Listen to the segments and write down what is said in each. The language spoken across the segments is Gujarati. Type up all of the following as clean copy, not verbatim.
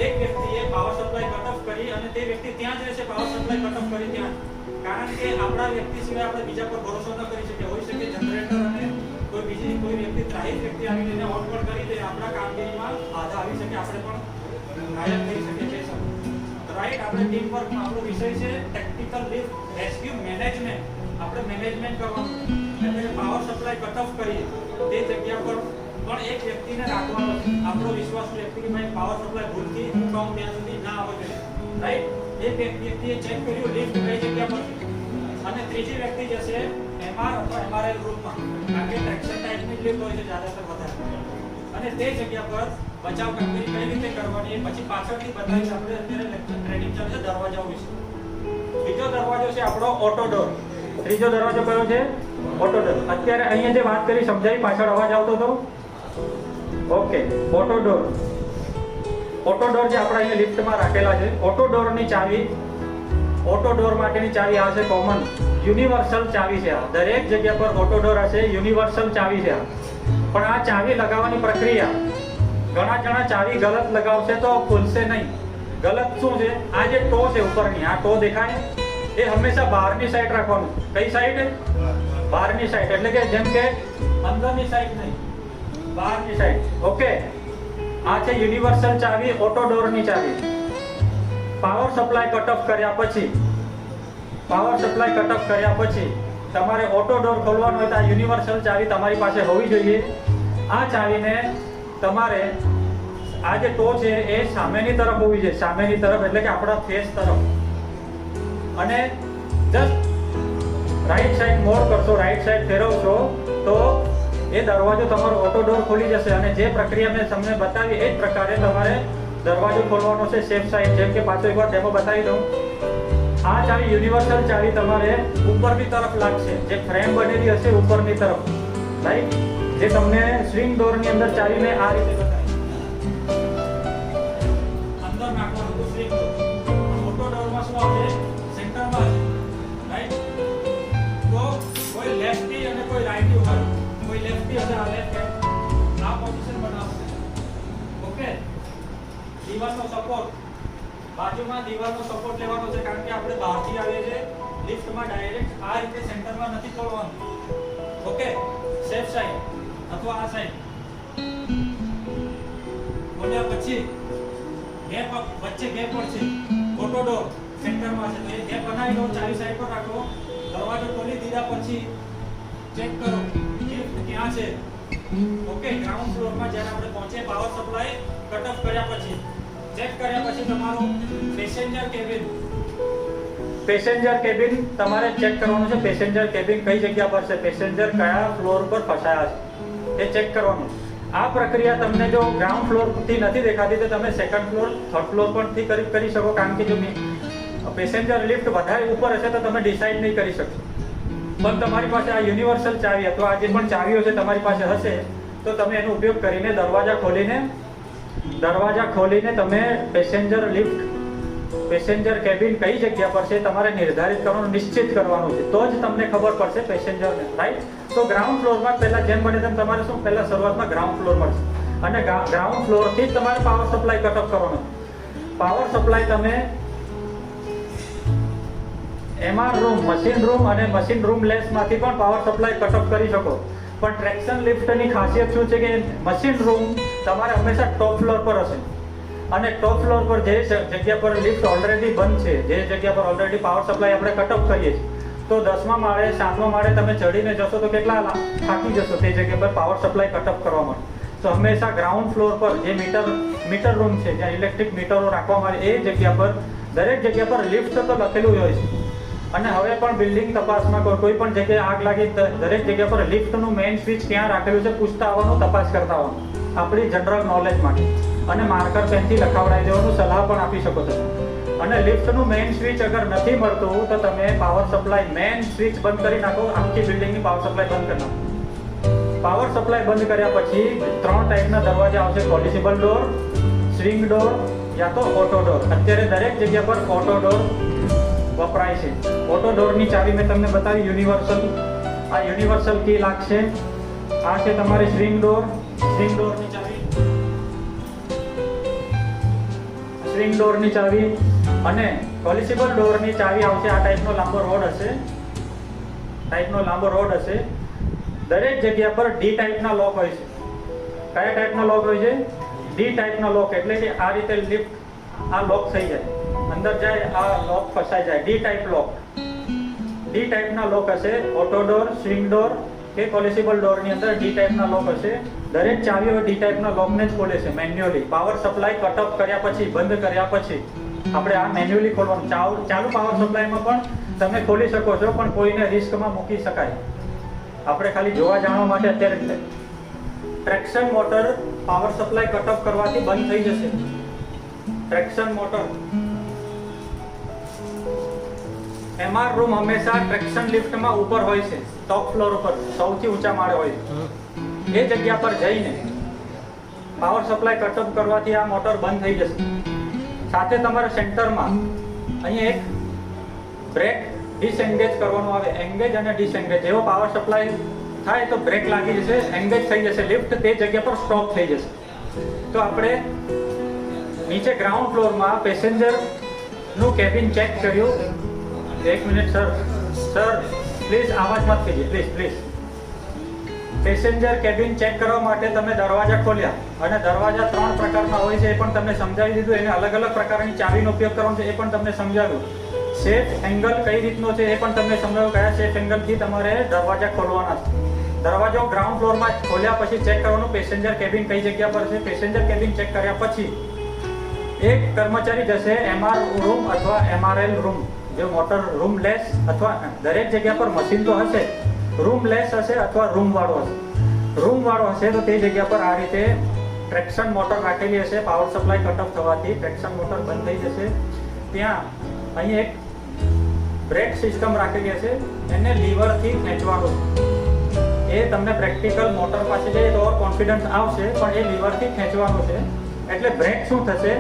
એક વ્યક્તિએ પાવર સપ્લાય કટ ઓફ કરી અને તે વ્યક્તિ ત્યાં જ રહેશે પાવર સપ્લાય કટ ઓફ કરી ત્યાં, કારણ કે આપણા વ્યક્તિ સિવાય આપણે બીજા પર ભરોસો ન કરી શકીએ. હોઈ શકે જનરેટર અને કોઈ વ્યક્તિ ત્રાહિત વ્યક્તિ આવીને એને ઓન પણ કરી દે, આપણા કામગીરીમાં બાધા આવી શકે, આપણે પણ ઘાયલ થઈ શકીએ છીએ. રાઈટ, આપણે ટીમ વર્ક આપણો વિષય છે ટેક્ટિકલ લિફ્ટ રેસ્ક્યુ મેનેજમેન્ટ. આપણે મેનેજમેન્ટ કરવાનું એટલે પાવર સપ્લાય કટ ઓફ કરીએ તે જગ્યા પર પણ એક વ્યક્તિને રાખવાનો છે, આપણો વિશ્વાસ વ્યક્તિ કે ભાઈ પાવર સપ્લાય ભૂલથી હું કહું ત્યાં સુધી ના આવે છે. રાઈટ, એક વ્યક્તિએ ચેક કર્યું લિફ્ટ કઈ જગ્યા પર, અને ત્રીજી વ્યક્તિ જશે એમઆર અથવા એમઆરએલ રૂમમાં, કારણ કે ટ્રેક્શન ટાઈપની લિફ્ટ હોય છે જ્યાદાતર વધારે, અને તે જગ્યા પર બચાવ કામગીરી કઈ રીતે કરવાની એ પછી પાછળથી બતાવીશ. આપણે અત્યારે લેક્ચર ટ્રેનિંગ ચાલે છે દરવાજાઓ વિશે. બીજો દરવાજો છે આપણો ઓટો ડોર. ત્રીજો દરવાજો કયો છે? Auto door. અત્યારે અહીંયા જે વાત કરી સમજાવી, પાછળ અવાજ આવતો હતો? Okay, auto door. Auto door જે આપણે અહીંયા લિફ્ટમાં રાખેલા છે, ઓટો ડોરની ચાવી, ઓટો ડોર માટેની ચાવી આવશે કોમન યુનિવર્સલ ચાવી છે. આ દરેક જગ્યા પર ઓટો ડોર હશે, યુનિવર્સલ ચાવી છે. પણ આ ચાવી લગાવવાની પ્રક્રિયા, ઘણા જણા ચાવી ગલત લગાવશે તો ખુલશે નહીં. ગલત શું છે? આ જે ટો છે ઉપરની, આ ટો દેખાય એ હંમેશા બહારની સાઈડ રાખવાનું. કઈ સાઈડ? બહારની સાઈડ, એટલે કે જેમ કે અંદરની સાઈડ નહીં, બહારની સાઈડ. ઓકે, આ છે યુનિવર્સલ ચાવી, ઓટો ડોરની ચાવી. પાવર સપ્લાય કટ ઓફ કર્યા પછી, પાવર સપ્લાય કટ ઓફ કર્યા પછી તમારે ઓટો ડોર ખોલવાનો હોય તો આ યુનિવર્સલ ચાવી તમારી પાસે હોવી જોઈએ. આ ચાવીને તમારે આ જે ટો છે એ સામેની તરફ હોવી જોઈએ, સામેની તરફ એટલે કે આપણા ફેસ તરફ. અને જસ્ટ રાઈટ સાઈડ મોડ કરશો, રાઈટ સાઈડ ફેરવશો તો એ દરવાજો તમારો ઓટો ડોર ખોલી જશે. અને જે પ્રક્રિયા મેં તમને બતાવી એ જ પ્રકારે તમારે દરવાજો ખોલવાનો છે સેફ સાઈડ. જેમ કે પાછો એકવાર ડેમો બતાવી દઉં. આ ચાવી યુનિવર્સલ ચાવી તમારે ઉપરની તરફ લાગશે, જે ફ્રેમ બનેલી હશે ઉપરની તરફ. રાઈટ, જે તમને સ્વિંગ ડોરની અંદર ચાવી મેં આ રીતે બતાવી, અંદર નાખવાનું તો સ્વિંગ ડોર. ઓટો ડોરમાં શું આવશે? સેન્ટરમાં છે. રાઈટ, તો કોઈ લેફ્ટી અને કોઈ રાઈટી હોય, કોઈ લેફ્ટી હશે, આ લેફ્ટ હેન્ડ આ પોઝિશન બનાવશે. ઓકે, દીવાલનો સપોર્ટ, બાજુમાં દીવાલનો સપોર્ટ લેવાનો છે, કારણ કે આપણે બહારથી આવીએ છીએ લિફ્ટમાં ડાયરેક્ટ આ રીતે સેન્ટરમાં નથી ખોલવાનું. ઓકે, સેફ સાઈડ અથવા આ સાઈડ ખોલ્યા પછી ગેપ, વચ્ચે ગેપ પડશે, ઓટો ડોર સેન્ટરમાં છે તો એ ગેપ બનાવી લો, ચાવી સાઈડ પર રાખો. દરવાજો ખોલી દીધા પછી ચેક કરો લિફ્ટ ક્યાં છે. ઓકે, ગ્રાઉન્ડ ફ્લોરમાં જ્યારે આપણે પહોંચીએ પાવર સપ્લાય કટ ઓફ કર્યા પછી, ચેક કર્યા પછી તમારું પેસેન્જર કેબિન, પેસેન્જર કેબિન તમારે ચેક કરવાનું છે. પેસેન્જર કેબિન કઈ જગ્યા પર છે, પેસેન્જર કયા ફ્લોર પર ફસાયા છે એ ચેક કરવાનું. આ પ્રક્રિયા તમને જો ગ્રાઉન્ડ ફ્લોર થી નથી દેખાતી તો તમે સેકન્ડ ફ્લોર, થર્ડ ફ્લોર પરથી કરી શકો, કારણ કે જો પેસેન્જર લિફ્ટ વધારે ઉપર હશે તો તમે ડિસાઈડ નહીં કરી શકશો. પણ તમારી પાસે આ યુનિવર્સલ ચાવી અથવા આ જે પણ ચાવીઓ છે તમારી પાસે હશે તો તમે એનો ઉપયોગ કરીને દરવાજા ખોલીને તમે પેસેન્જર લિફ્ટ, પેસેન્જર કેબિન કઈ જગ્યા પર છે તમારે નિર્ધારિત કરવાનું, નિશ્ચિત કરવાનું છે, તો જ તમને ખબર પડશે પેસેન્જરને. રાઈટ, તો ગ્રાઉન્ડ ફ્લોરમાં પહેલા જેમ બને તેમ તમારે શું પહેલા શરૂઆતમાં ગ્રાઉન્ડ ફ્લોર મળશે અને ગ્રાઉન્ડ ફ્લોરથી જ તમારે પાવર સપ્લાય કટ ઓફ કરવાનો. પાવર સપ્લાય તમે એમઆર રૂમ, મશીન રૂમ અને મશીન રૂમ લેસમાંથી પણ પાવર સપ્લાય કટ ઓફ કરી શકો. પણ ટ્રેક્શન લિફ્ટની ખાસિયત શું છે કે મશીન રૂમ તમારે હંમેશા ટોપ ફ્લોર પર હશે, અને ટોપ ફ્લોર પર જે જગ્યા પર લિફ્ટ ઓલરેડી બંધ છે, જે જગ્યા પર ઓલરેડી પાવર સપ્લાય આપણે કટ ઓફ કરીએ છીએ, તો 10મા માળે 7મા માળે તમે ચડીને જશો તો કેટલા થાકી જશો તે જગ્યા પર પાવર સપ્લાય કટ ઓફ કરવા માટે. તો હંમેશા ગ્રાઉન્ડ ફ્લોર પર જે મીટર રૂમ છે, જ્યાં ઇલેક્ટ્રિક મીટરો રાખવામાં આવે એ જગ્યા પર, દરેક જગ્યા પર લિફ્ટ તો લખેલું હોય છે. અને હવે પણ બિલ્ડિંગ તપાસમાં કોઈ પણ જગ્યાએ આગ લાગી દરેક જગ્યા પર લિફ્ટનું મેઇન સ્વિચ ક્યાં રાખેલું છે પૂછતા આવવાનું, તપાસ કરતા આવવાનું, આપણી જનરલ નોલેજ માટે. અને માર્કર પેનથી લખાવડાવી દેવાનું, સલાહ પણ આપી શકો છો. અને લિફ્ટનું મેઇન સ્વિચ અગર નથી મળતું તો તમે પાવર સપ્લાય મેઇન સ્વિચ બંધ કરી નાખો, આખી બિલ્ડિંગની પાવર સપ્લાય બંધ કરી નાખો. પાવર સપ્લાય બંધ કર્યા પછી 3 ટાઈપના દરવાજા આવશે, કોલિસિબલ ડોર, સ્વિંગ ડોર યા તો ઓટો ડોર. અત્યારે દરેક જગ્યા પર ઓટો ડોર વપરાય છે. ઓટો ડોરની ચાવી મેં તમને બતાવી યુનિવર્સલ, આ યુનિવર્સલ કી લાગશે. આ છે તમારી સ્વિંગ ડોરની ચાવી. સ્વિંગ ડોરની ચાવી અને કોલિસિબલ ડોરની ચાવી આવશે. આ ટાઈપનો લાંબો રોડ હશે. દરેક જગ્યા પર ડી ટાઈપના લોક હોય છે. કયા ટાઈપના લોક હોય છે? ડી ટાઈપના લોક. એટલે કે આ રીતે લિફ્ટ આ લોક થઈ જાય, અંદર જાય, આ લોક ફસાઈ જાય. ડી ટાઈપના લોક હશે. ઓટો ડોર, સ્વિંગ ડોર કે કોલિસિબલ ડોરની અંદર ડી ટાઈપના લોક હશે. દરેક ચાવીઓ ડી ટાઈપના લોકને જ ખોલે છે manually. Power supply cut off કર્યા પછી, બંધ કર્યા પછી આપણે આ મેન્યુઅલી ખોલવાનું. ચાલુ પાવર સપ્લાયમાં પણ તમે ખોલી શકો છો, પણ કોઈને રિસ્કમાં મૂકી શકાય. આપણે ખાલી જોવા જાણવા માટે અત્યારે traction motor power supply cut off કરવાથી બંધ થઈ જશે. ટ્રેક્શન મોટર એમઆર રૂમ હંમેશા ટ્રેક્શન લિફ્ટમાં ઉપર હોય છે, ટોપ ફ્લોર ઉપર, સૌથી ઊંચા માળે હોય છે. એ જગ્યા પર જઈને પાવર સપ્લાય કટ ઓફ કરવાથી આ મોટર બંધ થઈ જશે. સાથે તમારા સેન્ટરમાં અહીં એક બ્રેક ડિસએન્ગેજ કરવાનું આવે. એન્ગેજ અને ડિસએન્ગેજ. જેવો પાવર સપ્લાય થાય તો બ્રેક લાગી જશે, એન્ગેજ થઈ જશે લિફ્ટ, તે જગ્યા પર સ્ટોપ થઈ જશે. તો આપણે નીચે ગ્રાઉન્ડ ફ્લોરમાં પેસેન્જરનું કેબિન ચેક કર્યું. એક મિનિટ સર પ્લીઝ આવાજ મત કીજીએ, પ્લીઝ. પેસેન્જર કેબિન ચેક કરવા માટે તમે દરવાજા ખોલ્યા અને દરવાજા 3 પ્રકારના હોય છે, એ પણ તમને સમજાવી દીધું. એને અલગ અલગ પ્રકારની ચાવીનો ઉપયોગ કરવાનો છે, એ પણ તમને સમજાવ્યું. સેફ એંગલ કઈ રીતનો છે એ પણ તમને સમજાવ્યું. કયા સેફ એંગલથી તમારે દરવાજા ખોલવાના છે. દરવાજો ગ્રાઉન્ડ ફ્લોરમાં ખોલ્યા પછી ચેક કરવાનું પેસેન્જર કેબિન કઈ જગ્યા પર છે. પેસેન્જર કેબિન ચેક કર્યા પછી એક કર્મચારી જશે એમઆર રૂમ અથવા એમઆરએલ રૂમ, જે મોટર રૂમ લેસ અથવા દરેક જગ્યા પર મશીન તો હશે, રૂમ લેસ હશે અથવા રૂમ વાળો હશે. તો તે જગ્યા પર આ રીતે ટ્રેક્શન મોટર રાખેલી હશે. પાવર સપ્લાય કટ ઓફ થવાથી ટ્રેક્શન મોટર બંધ થઈ જશે. ત્યાં અહીં એક બ્રેક સિસ્ટમ રાખેલી હશે, એને લીવરથી ખેંચવાનું. એ તમને પ્રેક્ટિકલ મોટર પાસે જઈએ તો કોન્ફિડન્સ આવશે, પણ એ લીવરથી ખેંચવાનું છે. એટલે બ્રેક શું થશે?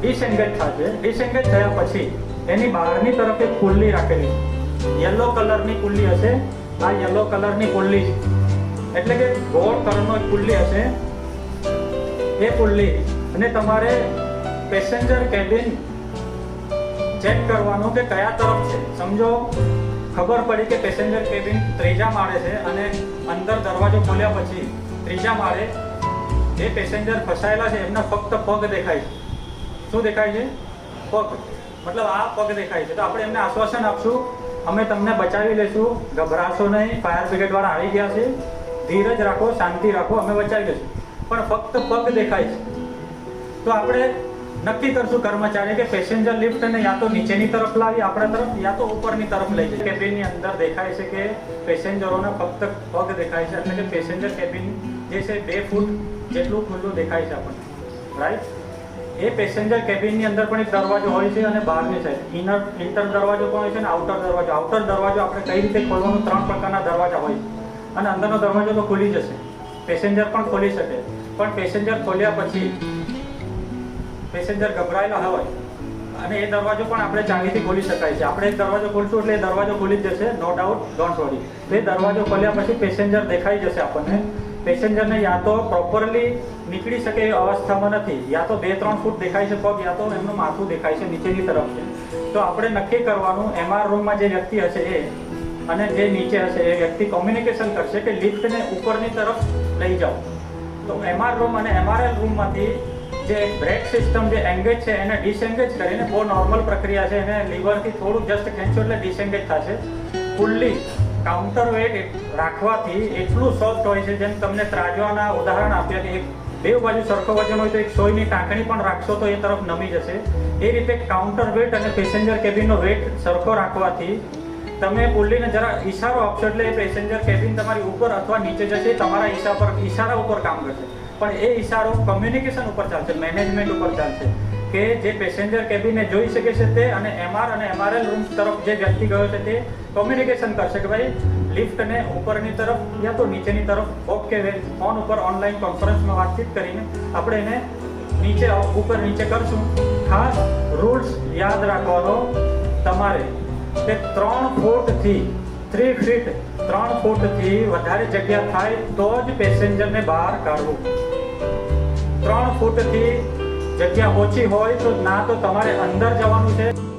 ડિસએન્ગેજ થશે. ડિસએન્ગેજ થયા પછી એની બહારની તરફ એક પુલ્લી રાખેલી છે. યલો કલરની પુલ્લી હશે. આ યલો કલરની પુલ્લી એટલે કે ગોળ કલરનો એક પુલ્લી હશે. એ પુલ્લી અને તમારે પેસેન્જર કેબિન ચેક કરવાનું કે કયા તરફ છે. સમજો ખબર પડી કે પેસેન્જર કેબિન 3જા માળે છે અને અંદર દરવાજો ખોલ્યા પછી 3જા માળે જે પેસેન્જર ફસાયેલા છે એમના ફક્ત પગ દેખાય છે. શું દેખાય છે? પગ. મતલબ આ પગ દેખાય છે. તો આપણે એમને આશ્વાસન આપશું, અમે તમને બચાવી લેશું, ગભરાશો નહીં, ફાયર બ્રિગેડ વાળા આવી ગયા છે, ધીરજ રાખો, શાંતિ રાખો, અમે બચાવી લેશું. પણ ફક્ત પગ દેખાય છે. તો આપણે નક્કી કરશું કર્મચારી કે પેસેન્જર લિફ્ટને યા તો નીચેની તરફ લાવી આપણા તરફ, યા તો ઉપરની તરફ લઈ જાય. કેબિનની અંદર દેખાય છે કે પેસેન્જરોને ફક્ત પગ દેખાય છે, એટલે કે પેસેન્જર કેબિન જે છે 2 ફૂટ જેટલું ખુલ્લું દેખાય છે આપણને, રાઈટ. એ પેસેન્જર કેબિનની અંદર પણ એક દરવાજો હોય છે અને બહારની સાઈડ ઇન્ટર દરવાજો પણ હોય છે અને આઉટર દરવાજો. આઉટર દરવાજો આપણે કઈ રીતે ખોલવાનું? 3 પ્રકારના દરવાજા હોય છે અને અંદરનો દરવાજો તો ખુલી જશે, પેસેન્જર પણ ખોલી શકે. પણ પેસેન્જર ખોલ્યા પછી પેસેન્જર ગભરાયેલા હોય અને એ દરવાજો પણ આપણે ચાવીથી ખોલી શકાય છે. આપણે એક દરવાજો ખોલશું એટલે એ દરવાજો ખુલી જ જશે, નો ડાઉટ, ડોન્ટ વરી. એ દરવાજો ખોલ્યા પછી પેસેન્જર દેખાઈ જશે આપણને. પેસેન્જરને યા તો પ્રોપરલી નીકળી શકે એવી અવસ્થામાં નથી, યા તો 2-3 ફૂટ દેખાય છે પગ, યા તો એમનું માથું દેખાય છે નીચેની તરફ છે. તો આપણે નક્કી કરવાનું એમઆર રૂમમાં જે વ્યક્તિ હશે એ અને જે નીચે હશે એ વ્યક્તિ કોમ્યુનિકેશન કરશે કે લિફ્ટને ઉપરની તરફ લઈ જાઓ. તો એમઆર રૂમ અને એમઆરએલ રૂમમાંથી જે બ્રેક સિસ્ટમ જે એંગેજ છે એને ડિસએંગેજ કરીને, બહુ નોર્મલ પ્રક્રિયા છે, એને લીવરથી થોડું જસ્ટ ખેંચો એટલે ડિસએંગેજ થશે. ફૂલ્લી કાઉન્ટર વેટ રાખવાથી એટલું સોફ્ટ હોય છે, જેમ તમને ત્રાજવાના ઉદાહરણ આપ્યા કે બે બાજુ સરખો વજન હોય તો એક સોયની ટાંકણી પણ રાખશો તો એ તરફ નમી જશે. એ રીતે કાઉન્ટર વેટ અને પેસેન્જર કેબિનનો વેટ સરખો રાખવાથી તમે પુલ્લીને જરા ઈશારો આપશો એટલે એ પેસેન્જર કેબિન તમારી ઉપર અથવા નીચે જશે, તમારા ઈશારા ઉપર કામ કરશે. પણ એ ઈશારો કમ્યુનિકેશન ઉપર ચાલશે, મેનેજમેન્ટ ઉપર ચાલશે કે જે પેસેન્જર કેબિનને જોઈ શકે છે તે અને એમઆર અને એમઆરએલ રૂમ તરફ જે વ્યક્તિ ગયો છે તે કોમ્યુનિકેશન કરશે કે ભાઈ લિફ્ટને ઉપરની તરફ યા તો નીચેની તરફ ઓકે ફોન ઉપર ઓનલાઈન કોન્ફરન્સમાં વાતચીત કરીને આપણે એને નીચે ઉપર નીચે કરશું. ખાસ રૂલ્સ યાદ રાખવાનો તમારે કે 3 ફૂટથી વધારે જગ્યા થાય તો જ પેસેન્જરને બહાર કાઢવું. 3 ફૂટથી જગ્યા ઓછી હોય તો ના તો તમારે અંદર જવાનું છે